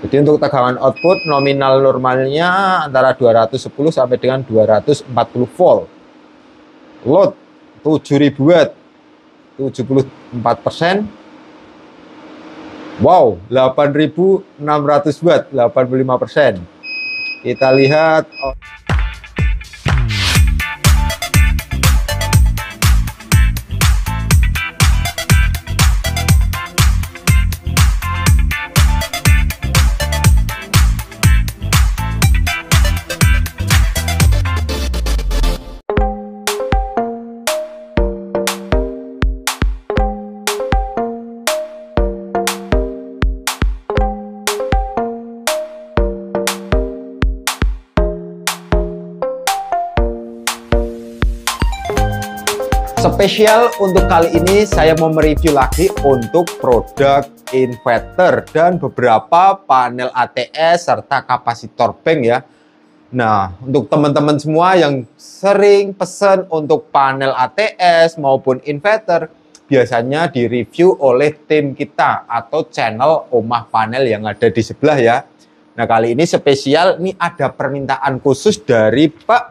Jadi untuk tegangan output nominal normalnya antara 210 sampai dengan 240 volt. Load 7000 watt, 74%. Wow, 8600 watt, 85%. Kita lihat. Spesial untuk kali ini saya mau mereview lagi untuk produk inverter dan beberapa panel ATS serta kapasitor bank ya. Nah, untuk teman-teman semua yang sering pesan untuk panel ATS maupun inverter, biasanya direview oleh tim kita atau channel Omah Panel yang ada di sebelah ya. Nah, kali ini spesial, ini ada permintaan khusus dari Pak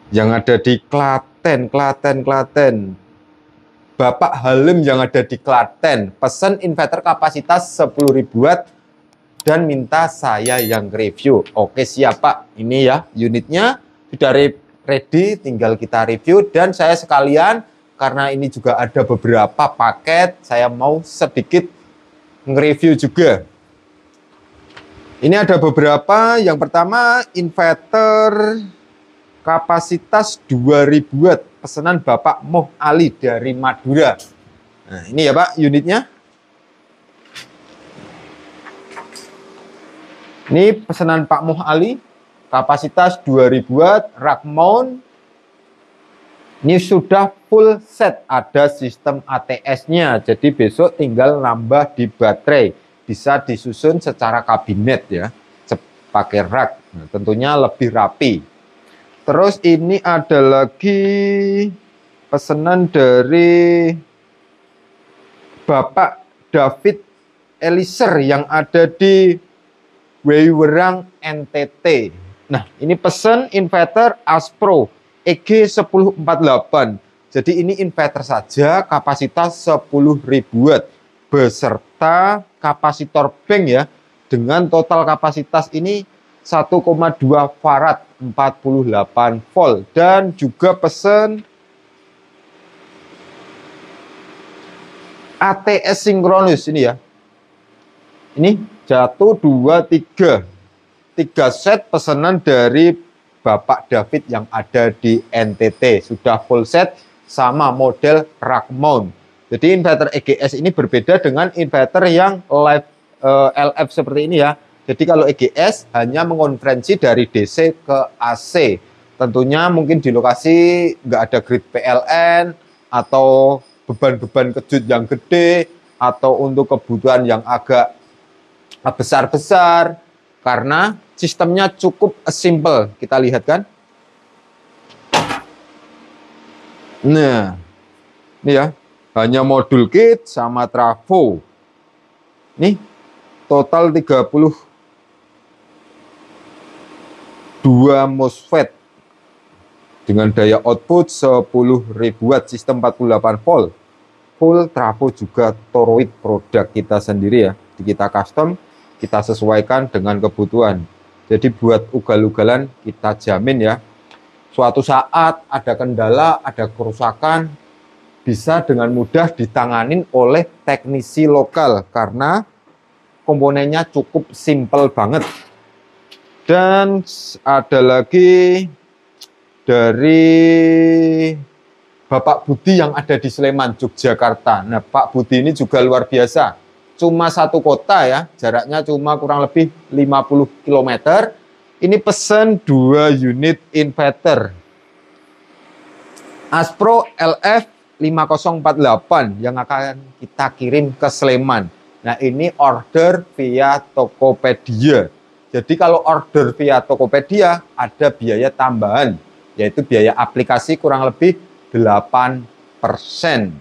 yang ada di Klaten. Bapak Halim yang ada di Klaten. Pesan inverter kapasitas 10.000 watt dan minta saya yang review. Oke, siap Pak. Ini ya unitnya sudah ready, tinggal kita review. Dan saya sekalian, karena ini juga ada beberapa paket, saya mau sedikit nge-review juga. Ini ada beberapa. Yang pertama inverter kapasitas 2000 watt, pesanan Bapak Moh Ali dari Madura. Nah, ini ya Pak unitnya. Ini pesanan Pak Moh Ali, kapasitas 2000 watt, rack mount. Ini sudah full set, ada sistem ATS-nya. Jadi besok tinggal nambah di baterai. Bisa disusun secara kabinet ya, pakai rack. Nah, tentunya lebih rapi. Terus ini ada lagi pesanan dari Bapak David Elisir yang ada di Wewerang NTT. Nah, ini pesan inverter Aspro EG1048. Jadi ini inverter saja, kapasitas 10.000 watt beserta kapasitor bank ya. Dengan total kapasitas ini 1,2 farad, 48 volt, dan juga pesan ATS sinkronus ini ya. Ini jatuh 3 set pesanan dari Bapak David yang ada di NTT. Sudah full set sama model rack mount. Jadi inverter EGS ini berbeda dengan inverter yang live LF seperti ini ya. Jadi kalau EGS hanya mengonferensi dari DC ke AC. Tentunya mungkin di lokasi nggak ada grid PLN atau beban-beban kejut yang gede atau untuk kebutuhan yang agak besar-besar. Karena sistemnya cukup simple. Kita lihat kan. Nah, ini ya. Hanya modul kit sama trafo. Nih, total 32 MOSFET dengan daya output 10.000 watt, sistem 48 volt, full trafo juga toroid produk kita sendiri ya. Di kita custom, kita sesuaikan dengan kebutuhan. Jadi buat ugal-ugalan kita jamin ya. Suatu saat ada kendala, ada kerusakan, bisa dengan mudah ditanganin oleh teknisi lokal karena komponennya cukup simple banget. Dan ada lagi dari Bapak Budi yang ada di Sleman, Yogyakarta. Nah, Pak Budi ini juga luar biasa. Cuma satu kota ya, jaraknya cuma kurang lebih 50 km. Ini pesan 2 unit inverter Aspro LF 5048 yang akan kita kirim ke Sleman. Nah, ini order via Tokopedia. Jadi kalau order via Tokopedia ada biaya tambahan, yaitu biaya aplikasi kurang lebih 8%.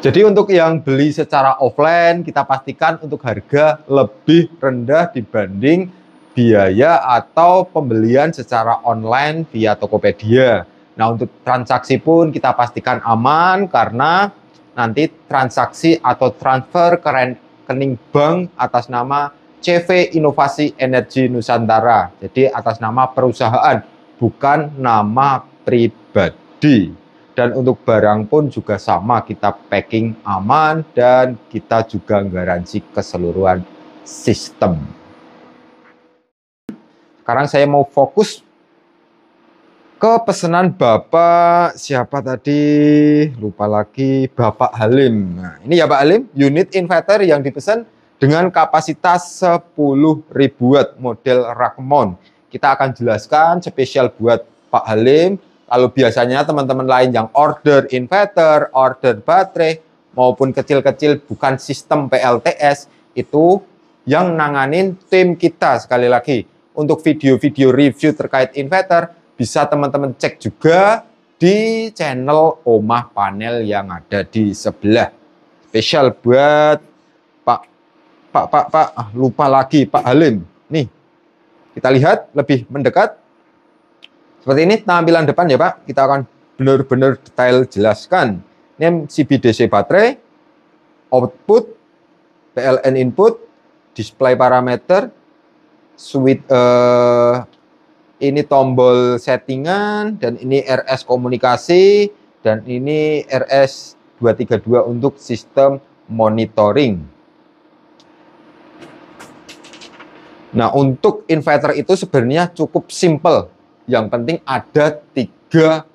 Jadi untuk yang beli secara offline, kita pastikan untuk harga lebih rendah dibanding biaya atau pembelian secara online via Tokopedia. Nah, untuk transaksi pun kita pastikan aman karena nanti transaksi atau transfer ke rekening bank atas nama CV Inovasi Energi Nusantara. Jadi atas nama perusahaan, bukan nama pribadi. Dan untuk barang pun juga sama, kita packing aman dan kita juga garansi keseluruhan sistem. Sekarang saya mau fokus ke pesanan Bapak siapa tadi? Lupa lagi, Bapak Halim. Nah, ini ya Pak Halim, unit inverter yang dipesan dengan kapasitas 10.000 watt model Rakmon. Kita akan jelaskan spesial buat Pak Halim. Kalau biasanya teman-teman lain yang order inverter, order baterai, maupun kecil-kecil bukan sistem PLTS, itu yang nanganin tim kita. Sekali lagi, untuk video-video review terkait inverter, bisa teman-teman cek juga di channel Omah Panel yang ada di sebelah. Spesial buat lupa lagi Pak Halim. Nih, kita lihat lebih mendekat. Seperti ini tampilan depan ya Pak, kita akan benar-benar detail jelaskan. Ini CBDC baterai, output, PLN input, display parameter, switch, ini tombol settingan, dan ini RS komunikasi, dan ini RS232 untuk sistem monitoring. Nah, untuk inverter itu sebenarnya cukup simple. Yang penting ada 3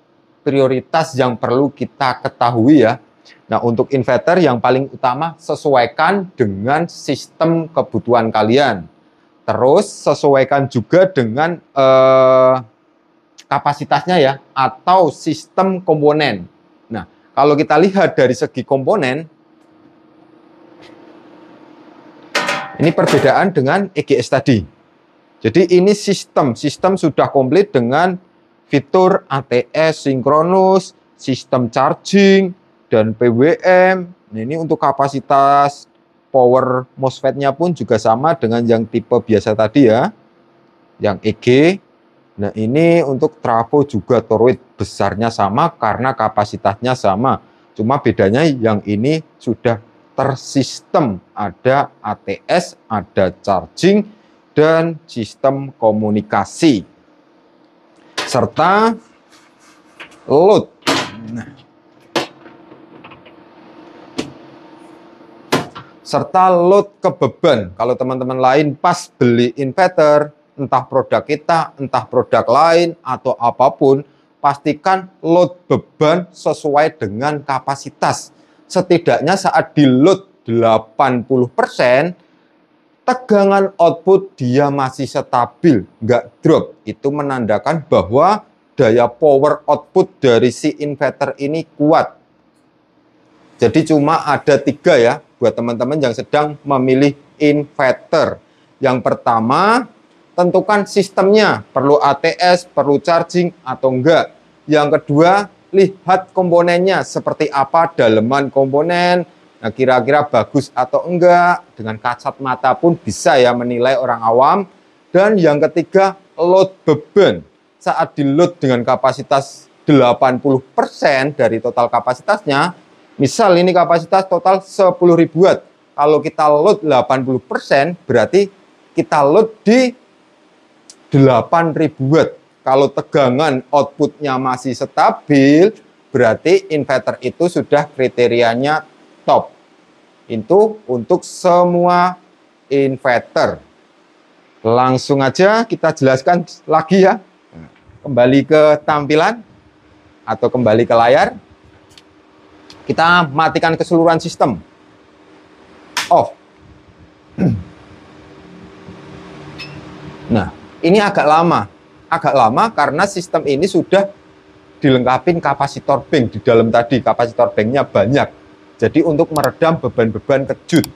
prioritas yang perlu kita ketahui ya. Nah, untuk inverter yang paling utama sesuaikan dengan sistem kebutuhan kalian. Terus sesuaikan juga dengan kapasitasnya ya, atau sistem komponen. Nah, kalau kita lihat dari segi komponen, ini perbedaan dengan EGS tadi. Jadi ini sistem sudah komplit dengan fitur ATS sinkronus, sistem charging, dan PWM. Nah, ini untuk kapasitas power MOSFET-nya pun juga sama dengan yang tipe biasa tadi ya, yang EG. Nah, ini untuk trafo juga toroid besarnya sama karena kapasitasnya sama. Cuma bedanya yang ini sudah tersistem, ada ATS, ada charging, dan sistem komunikasi serta load. Nah, serta load ke beban. Kalau teman-teman lain pas beli inverter, entah produk kita, entah produk lain atau apapun, pastikan load beban sesuai dengan kapasitas. Setidaknya saat di load 80%, tegangan output dia masih stabil, nggak drop. Itu menandakan bahwa daya power output dari si inverter ini kuat. Jadi cuma ada 3 ya, buat teman-teman yang sedang memilih inverter. Yang pertama, tentukan sistemnya, perlu ATS, perlu charging atau enggak. Yang kedua, lihat komponennya, seperti apa daleman komponen, nah, kira-kira bagus atau enggak, dengan kasat mata pun bisa ya menilai orang awam. Dan yang ketiga, load beban. Saat di load dengan kapasitas 80% dari total kapasitasnya, misal ini kapasitas total 10.000 watt. Kalau kita load 80%, berarti kita load di 8.000 watt. Kalau tegangan outputnya masih stabil, berarti inverter itu sudah kriterianya top. Itu untuk semua inverter. Langsung aja kita jelaskan lagi ya. Kembali ke tampilan atau kembali ke layar. Kita matikan keseluruhan sistem. Off. Nah, ini agak lama. Agak lama karena sistem ini sudah dilengkapi kapasitor bank di dalam tadi. Kapasitor banknya banyak. Jadi untuk meredam beban-beban kejut.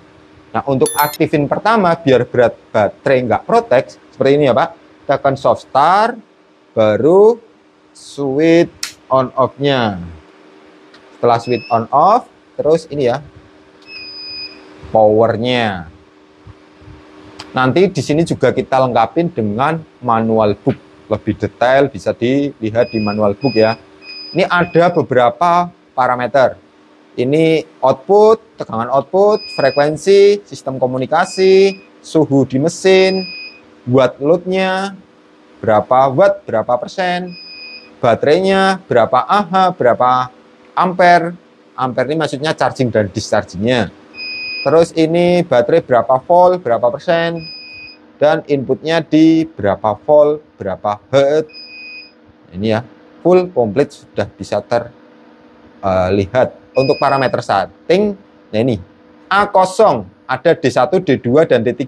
Nah, untuk aktifin pertama biar berat baterai nggak protek, seperti ini ya Pak. Kita akan soft start, baru switch on off-nya. Setelah switch on off, Terus ini ya, powernya. Nanti di sini juga kita lengkapin dengan manual book. Lebih detail bisa dilihat di manual book ya. Ini ada beberapa parameter. Ini output, tegangan output, frekuensi, sistem komunikasi, suhu di mesin, buat loadnya, berapa watt, berapa persen, baterainya, berapa Ah, berapa ampere. Ampere ini maksudnya charging dan dischargingnya. Terus ini baterai berapa volt, berapa persen, dan inputnya di berapa volt, berapa hertz. Ini ya, full komplit sudah bisa terlihat. Untuk parameter setting, nah ini A0 ada D1, D2, dan D3.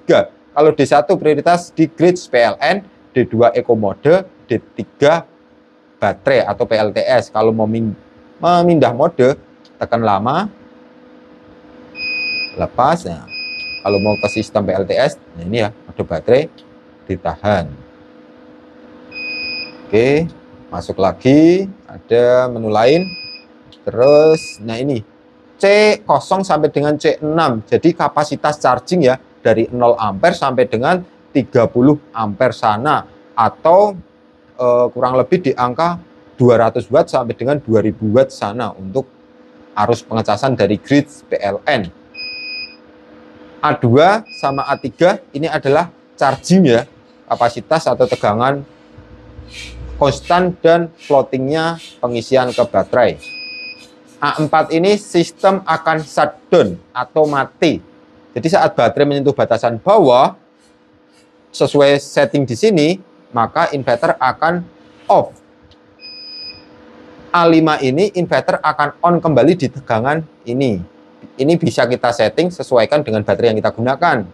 Kalau D1 prioritas di grid PLN, D2 eco mode, D3 baterai atau PLTS. Kalau mau memindah mode, tekan lama, lepas. Nah, kalau mau ke sistem PLTS, nah ini ya, mode baterai, ditahan. Oke, masuk lagi, ada menu lain. Terus, nah ini C0 sampai dengan C6. Jadi kapasitas charging ya dari 0 ampere sampai dengan 30 ampere sana, atau kurang lebih di angka 200 watt sampai dengan 2000 watt sana untuk arus pengecasan dari grid PLN. A2 sama A3 ini adalah charging ya, kapasitas atau tegangan konstan dan floatingnya pengisian ke baterai. A4 ini sistem akan shutdown atau mati. Jadi saat baterai menyentuh batasan bawah sesuai setting di sini, maka inverter akan off. A5 ini inverter akan on kembali di tegangan ini. Ini bisa kita setting sesuaikan dengan baterai yang kita gunakan.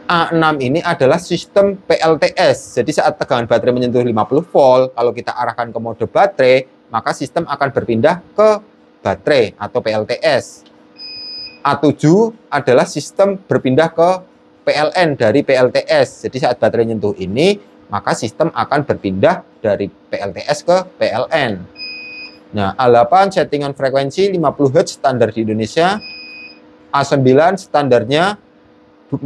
A6 ini adalah sistem PLTS. Jadi saat tegangan baterai menyentuh 50 volt, kalau kita arahkan ke mode baterai, maka sistem akan berpindah ke baterai atau PLTS. A7 adalah sistem berpindah ke PLN dari PLTS. Jadi saat baterai menyentuh ini, maka sistem akan berpindah dari PLTS ke PLN. Nah, A8 settingan frekuensi 50 Hz standar di Indonesia. A9 standarnya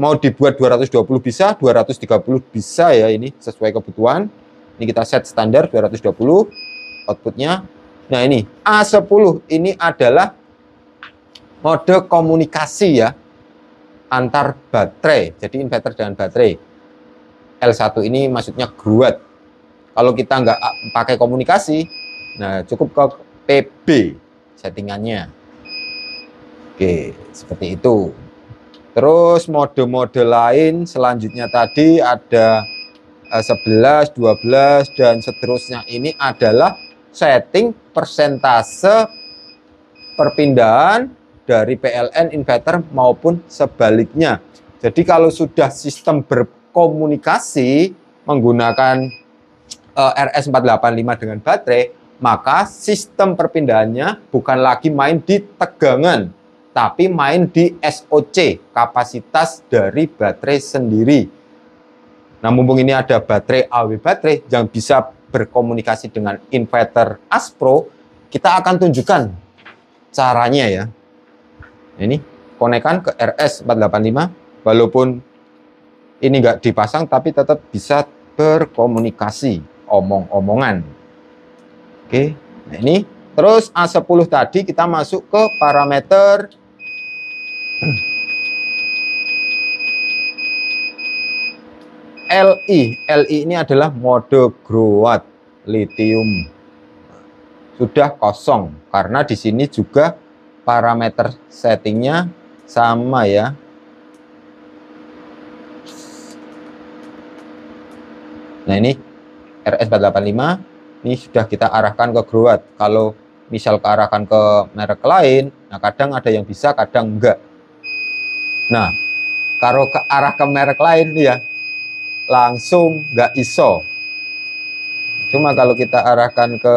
mau dibuat 220 bisa, 230 bisa ya, ini sesuai kebutuhan. Ini kita set standar 220 outputnya. Nah ini A10 ini adalah mode komunikasi ya antar baterai. Jadi inverter dengan baterai. L1 ini maksudnya gruat. Kalau kita nggak pakai komunikasi, nah cukup ke PB settingannya. Oke, seperti itu. Terus mode-mode lain selanjutnya tadi ada 11, 12, dan seterusnya. Ini adalah setting persentase perpindahan dari PLN inverter maupun sebaliknya. Jadi kalau sudah sistem berkomunikasi menggunakan RS485 dengan baterai, maka sistem perpindahannya bukan lagi main di tegangan, tapi main di SOC, kapasitas dari baterai sendiri. Nah, mumpung ini ada baterai AW baterai yang bisa berkomunikasi dengan inverter Aspro, kita akan tunjukkan caranya ya. Ini konekkan ke RS485, walaupun ini nggak dipasang, tapi tetap bisa berkomunikasi, omong-omongan. Oke, nah ini. Terus A10 tadi kita masuk ke parameter LI. LI ini adalah mode growatt lithium. Sudah kosong karena di sini juga parameter settingnya sama ya. Nah ini RS485 ini sudah kita arahkan ke growatt. Kalau misal kearahkan ke merek lain, nah kadang ada yang bisa, kadang enggak. Nah kalau ke arah ke merek lain ya langsung nggak ISO. Cuma kalau kita arahkan ke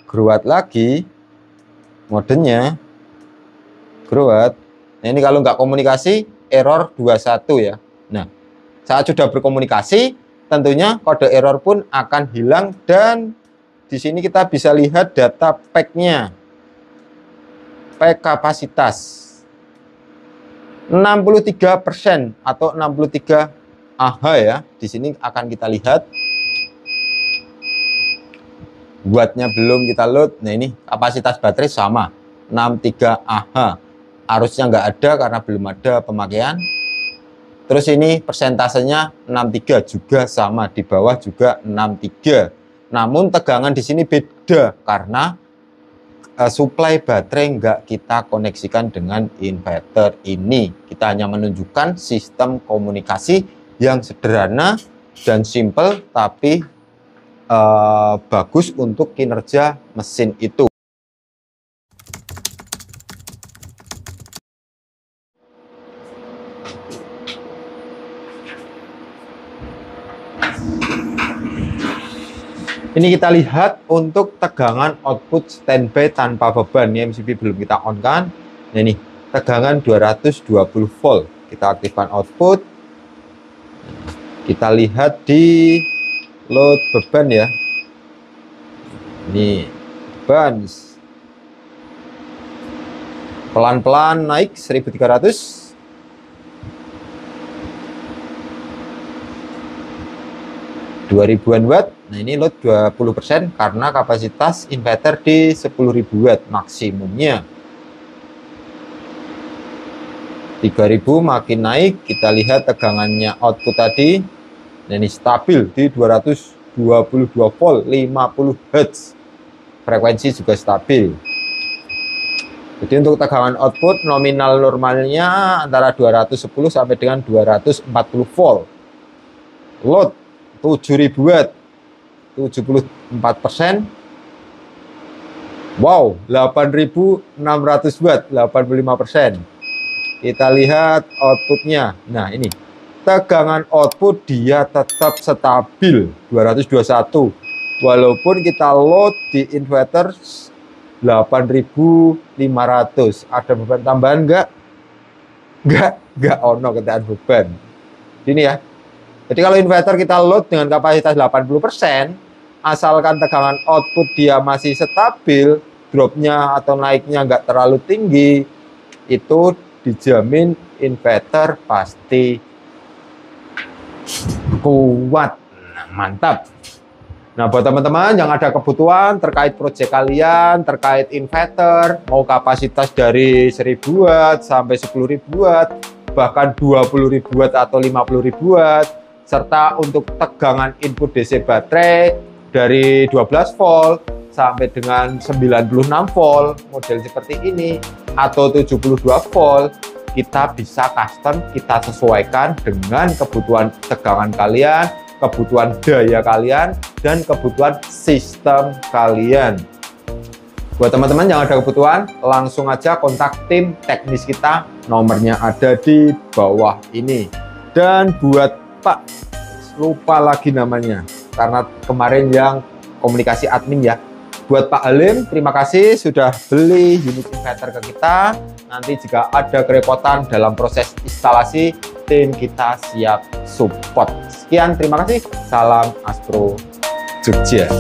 growatt lagi, modenya growatt, nah ini kalau nggak komunikasi error 21 ya. Nah saat sudah berkomunikasi tentunya kode error pun akan hilang, dan di sini kita bisa lihat data pack-nya. spek kapasitas 63% atau 63 Ah ya. Di sini akan kita lihat. Wattnya belum kita load. Nah ini kapasitas baterai sama 63 Ah. Arusnya nggak ada karena belum ada pemakaian. Terus ini persentasenya 63 juga sama, di bawah juga 63. Namun tegangan di sini beda karena suplai baterai nggak kita koneksikan dengan inverter ini. Kita hanya menunjukkan sistem komunikasi yang sederhana dan simple, tapi bagus untuk kinerja mesin itu. Ini kita lihat untuk tegangan output standby tanpa beban. Ini MCB belum kita on kan. Nah ini tegangan 220 volt. Kita aktifkan output. Kita lihat di load beban ya. Ini beban pelan-pelan naik 1300. 2000-an watt. Nah ini load 20% karena kapasitas inverter di 10.000 watt maksimumnya. 3000 makin naik. Kita lihat tegangannya output tadi. Nah ini stabil di 222 volt 50 Hz. Frekuensi juga stabil. Jadi untuk tegangan output nominal normalnya antara 210 sampai dengan 240 volt. Load 7000 watt 74%. Wow, 8600 watt 85%. Kita lihat outputnya. Nah ini tegangan output dia tetap stabil 221 walaupun kita load di inverter 8500. Ada beban tambahan enggak ono ketekan beban ini ya. Jadi kalau inverter kita load dengan kapasitas 80%, asalkan tegangan output dia masih stabil, dropnya atau naiknya nggak terlalu tinggi, itu dijamin inverter pasti kuat. Nah, mantap. Nah, buat teman-teman yang ada kebutuhan terkait proyek kalian, terkait inverter, mau kapasitas dari 1000 watt sampai 10.000 watt, bahkan 20.000 watt atau 50.000 watt, serta untuk tegangan input DC baterai dari 12 volt sampai dengan 96 volt, model seperti ini, atau 72 volt, kita bisa custom, kita sesuaikan dengan kebutuhan tegangan kalian, kebutuhan daya kalian, dan kebutuhan sistem kalian. Buat teman-teman yang ada kebutuhan, langsung aja kontak tim teknis kita, nomornya ada di bawah ini. Dan buat Pak, lupa lagi namanya, karena kemarin yang komunikasi admin ya. Buat Pak Halim, terima kasih sudah beli unit inverter ke kita. Nanti jika ada kerepotan dalam proses instalasi, tim kita siap support. Sekian, terima kasih. Salam Astro Jogja.